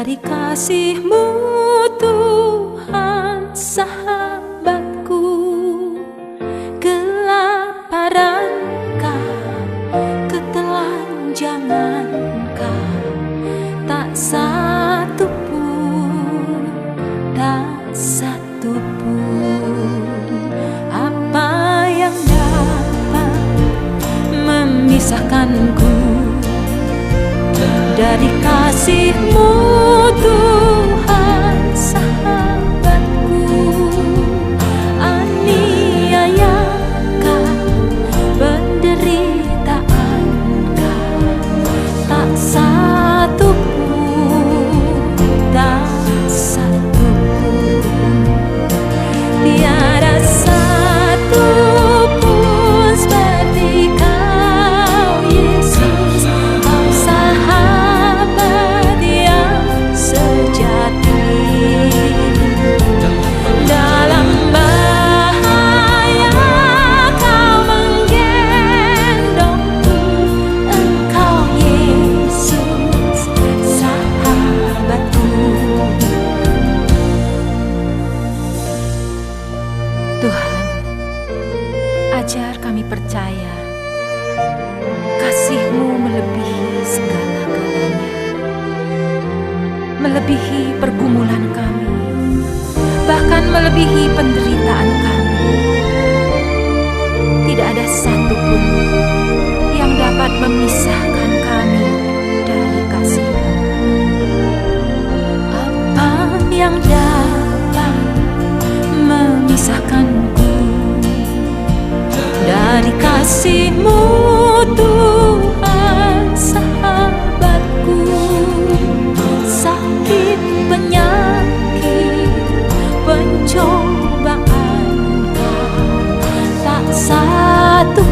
Dari kasih-Mu Tuhan sahabatku, kelaparan-Kah, ketelanjangan-Kah, tak satu pun, tak satu pun. Apa yang dapat memisahkanku dari kasih-Mu Tuhan sahabatku? Aniayakah, penderitaanKah, tak satu pun, tak satu pun. Tiada satu pun seperti Kau, Yesus, Kau sahabat yang sejati. Dalam bahaya Kau menggendongku, Engkau Yesus sahabatku. Tuhan, ajar kami percaya kasih-Mu melebihi segala-galanya, melebihi pergumulan kami, bahkan melebihi penderitaan kami. Tidak ada satu pun yang dapat memisahkan kami dari kasih-Mu. Apa yang dapat memisahkanku dari kasih-Mu Tuhan sahabatku? Sakit, penyakit, pencobaan-Kah, tak satu